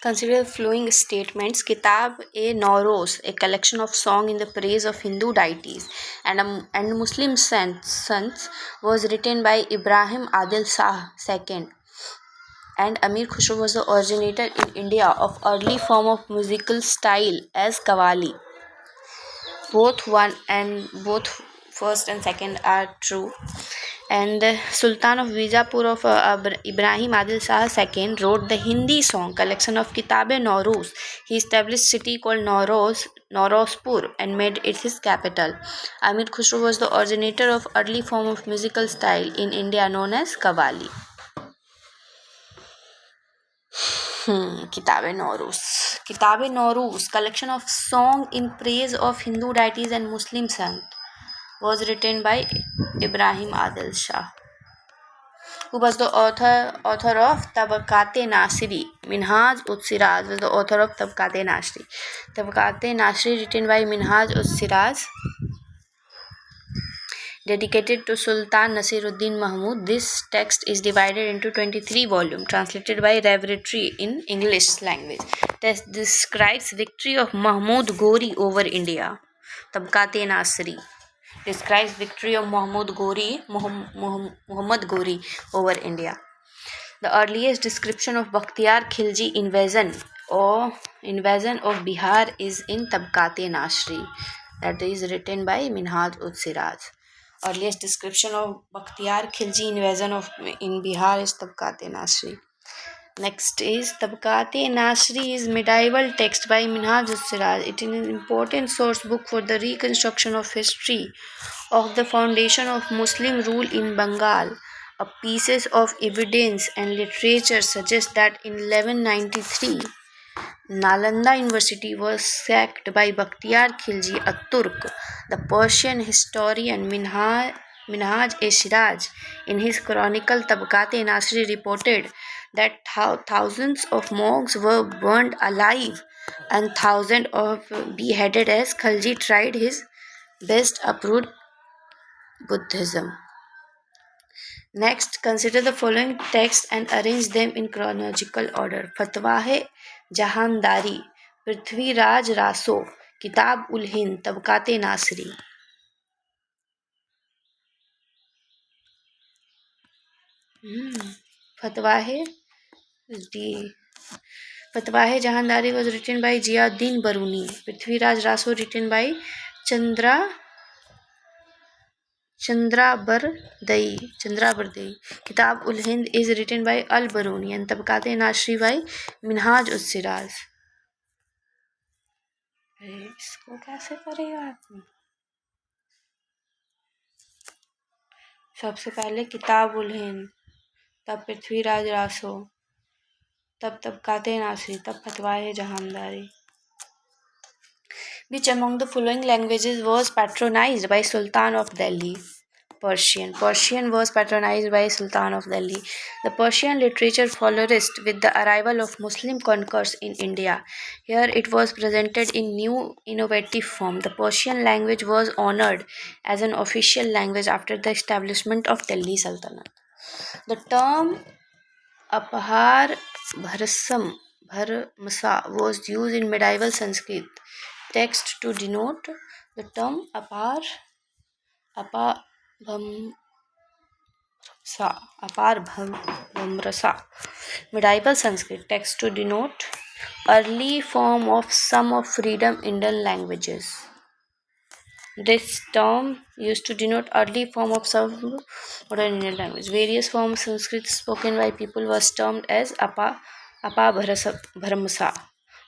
Consider the following statements. Kitab-e-Nawroz, a collection of songs in the praise of Hindu deities and Muslim saints, was written by Ibrahim Adil Shah II, and Amir Khusro was the originator in India of early form of musical style as Qawwali. Both first and second are true. And the Sultan of Bijapur of Ibrahim Adil Shah II wrote the Hindi song collection of Kitab-e-Nawroz. He established city called Naurozpur and made it his capital. Amir Khusro was the originator of early form of musical style in India known as Qawwali. Kitab-e-Nawroz. Kitab-e-Nawroz, collection of song in praise of Hindu deities and Muslim saints, was written by Ibrahim Adil Shah, who was the author of Tabaqat-e Nasri. Minhaj Siraj was the author of Tabaqat-e Nasri. Tabaqat-e Nasri, written by Minhaj Siraj, dedicated to Sultan Nasiruddin Mahmud. This text is divided into 23 volumes, translated by Revelatory in English language. Text describes victory of Mahmud Ghori over India. Tabaqat-e Nasri describes victory of Muhammad Ghori over India. The earliest description of Bakhtiyar Khilji invasion of Bihar is in Tabaqat-e Nasri, that is written by Minhaj Siraj. Earliest description of Bakhtiyar Khilji invasion in Bihar is Tabaqat-e Nasri. Next is Tabaqat-e Nasri is medieval text by Minhaj Siraj. It is an important source book for the reconstruction of history of the foundation of Muslim rule in Bengal. Pieces of evidence and literature suggest that in 1193, Nalanda University was sacked by Bakhtiyar Khilji, a Turk. The Persian historian Minhaj-e-Siraj, in his chronicle Tabaqat-e Nasri, reported that thousands of monks were burned alive and thousands of beheaded as Khilji tried his best to uproot Buddhism. Next, consider the following texts and arrange them in chronological order. Fatwa-e-Jahandari, Prithviraj Raso, Kitab-ul-Hind, Tabaqat-e Nasri. Fatwa-e-Jahandari was written by Ziauddin Baruni. Prithviraj Raso written by Chandrabardai. Kitab-ul-Hind is written by Al-Baruni and Tabaqat-e Nasri by Minhaj Siraj. इसको कैसे करेगा आदमी? सबसे पहले किताब-उल-हिंद, तब पृथ्वीराज रासो, तब तबकाते नासरी, तब फतवाए-जहांदारी. Which among the following languages was patronized by Sultan of Delhi? Persian. Persian was patronized by Sultan of Delhi. The Persian literature flourished with the arrival of Muslim conquerors in India. Here it was presented in new innovative form. The Persian language was honored as an official language after the establishment of Delhi Sultanate. The term Apahar Bharmasa was used in medieval Sanskrit text to denote the term Apar Bhamrasa. Medieval Sanskrit text to denote early form of sum of freedom Indian languages. This term used to denote early form of some modern Indian language. Various forms of Sanskrit spoken by people was termed as Bharmasa.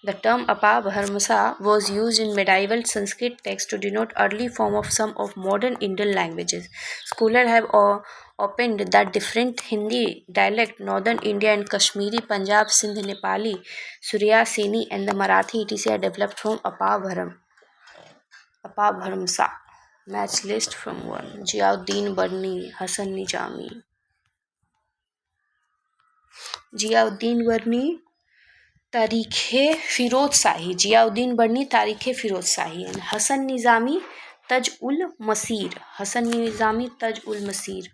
The term Bharmasa was used in medieval Sanskrit text to denote early form of some of modern Indian languages. Scholars have opened that different Hindi dialect, Northern India and Kashmiri, Punjab, Sindh, Nepali, Surya Seni and the Marathi etc. are developed from Apabharmasa. Match list from 1. Ziauddin Barni, Hasan Nizami. Ziauddin Barni, Tarikh-e Firoz Shahi. Ziauddin Barni, Tarikh-e Firoz Shahi. And Hasan Nizami, Taj-ul-Masir. Hasan Nizami, Taj-ul-Masir.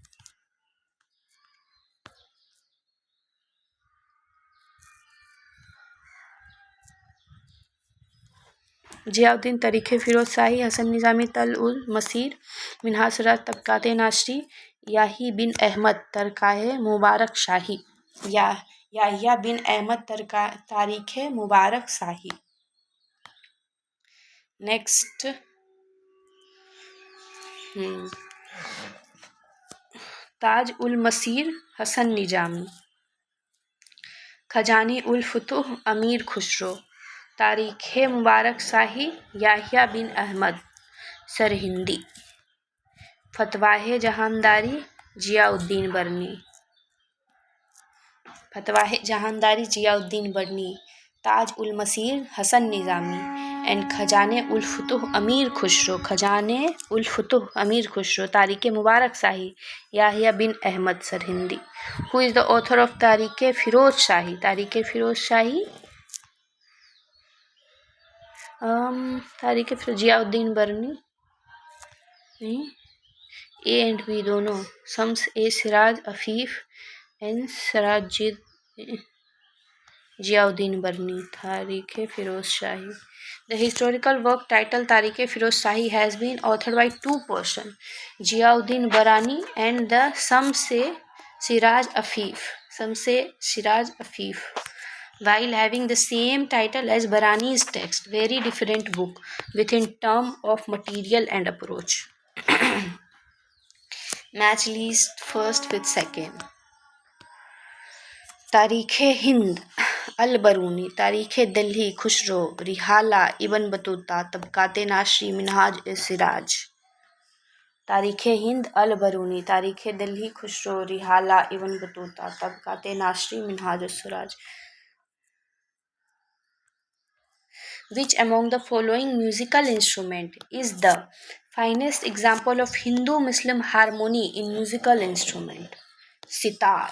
Ziauddin तारीख़ फ़िरोज़ शाही, हसन निज़ामी तल उल मसीर, मिनहाज सिराज तबक़ात नाशरी, याही बिन अहमद तरकाए मुबारक शाही, याहिया बिन अहमद तारीख़ मुबारक शाही। Next Taj ul मसीर Hasan Nizami, खजानी उल फुतूह अमीर खुसरो, तारीख़ मुबारक शाही याहिया बिन अहमद सरहिंदी, फतवाहे जहानदारी जियाउद्दीन बरनी, ताज उल मसीर हसन निज़ामी, and खजाने उल फुतूह Amir Khusro, Tarikh Mubarak Shahi Yahya bin Ahmad Sirhindi. Who is the author of Tarikh Firoz शाही? तारीख़ फ़िरोज़ शाही जियाउद्दीन बरनी, A and B दोनों, शम्स ए Siraj Afif and Ziauddin बरनी, तारीख़ फ़िरोज़ शाही। The historical work titled Tariq Firoz Shahi has been authored by two persons, Ziauddin Barani and the Shamse Siraj Afif, while having the same title as Barani's text, very different book within term of material and approach. Match list first with second. तारीख़ Hind al Biruni, Tarikh Delhi Khusro, Rihla Ibn Battuta, Tabaqat Nasiri, Minhaj Siraj. Tarikh Hind al Biruni, Tarikh Delhi Khusro, Rihla Ibn Battuta, Tabaqat Nasiri, Minhaj Siraj. Which among the following musical instrument is the finest example of Hindu-Muslim harmony in musical instrument? Sitar.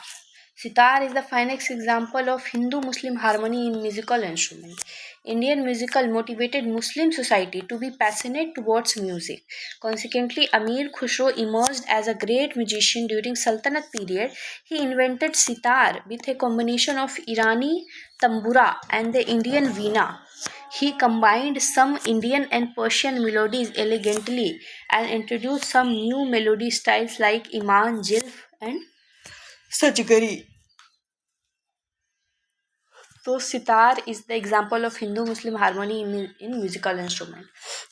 Sitar is the finest example of Hindu-Muslim harmony in musical instrument. Indian musical motivated Muslim society to be passionate towards music. Consequently, Amir Khusro emerged as a great musician during Sultanate period. He invented sitar with a combination of Irani tambura and the Indian veena. He combined some Indian and Persian melodies elegantly and introduced some new melody styles like Iman, Jilf and Sajgari. So sitar is the example of Hindu-Muslim harmony in musical instrument.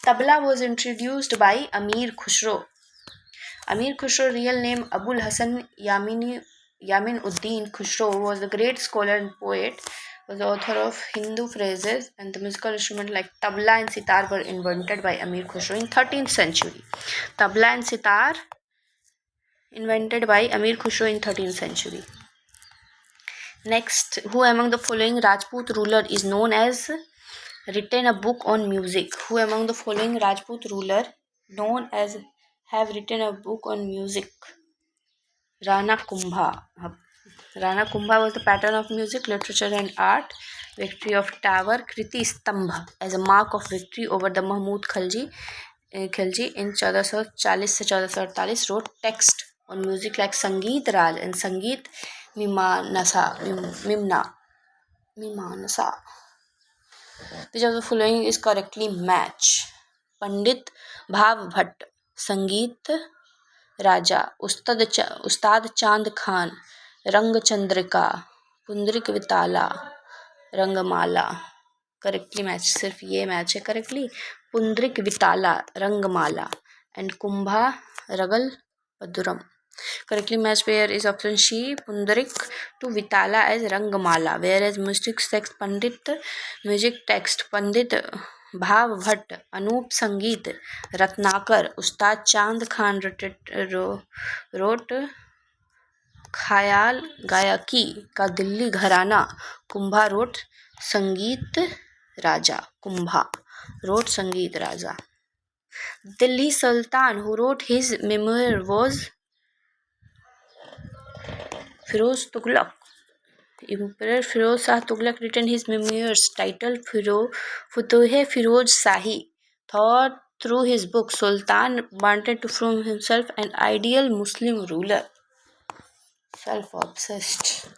Tabla was introduced by Amir Khusro. Amir Khusro, real name Abul Hasan Yamin Uddin Khusro, was a great scholar and poet. Was the author of Hindu phrases, and the musical instrument like tabla and sitar were invented by Amir Khusro in 13th century. Tabla and sitar invented by Amir Khusro in 13th century. Next, who among the following Rajput ruler is known as written a book on music? Who among the following Rajput ruler known as have written a book on music? Rana Kumbha. Rana Kumbha was the patron of music, literature and art. Victory of Tower, Kriti Stambha, as a mark of victory over the Mahmud Khalji in 1440-1448, wrote text on music like Sangeet Raj and Sangeet Mimnasa. Which of the following is correctly match? Pandit Bhav Bhatt, Sangeet Raja, Ustad Chand Khan, Rang Chandrika, Pundrik Vitala, Rangmala. Correctly match, सिर्फ ये match है correctly. Pundrik Vitala, Rangmala, and Kumbha Ragal Paduram. Correctly matched pair is option C, Pundrik to Vitala as Rangmala, whereas music text Pandit Bhav Bhatt, Anup Sangeet, Ratnakar, Ustad Chand Khan wrote ख्याल गायकी का दिल्ली घराना. Kumbha wrote संगीत राजा. Delhi Sultan who wrote his memoir was Firoz Tughlaq. Emperor Firoz Shah Tughlaq written his memoirs titled Futuh-e Firoz Shahi. Thought through his book, Sultan wanted to form himself an ideal Muslim ruler. Self-obsessed.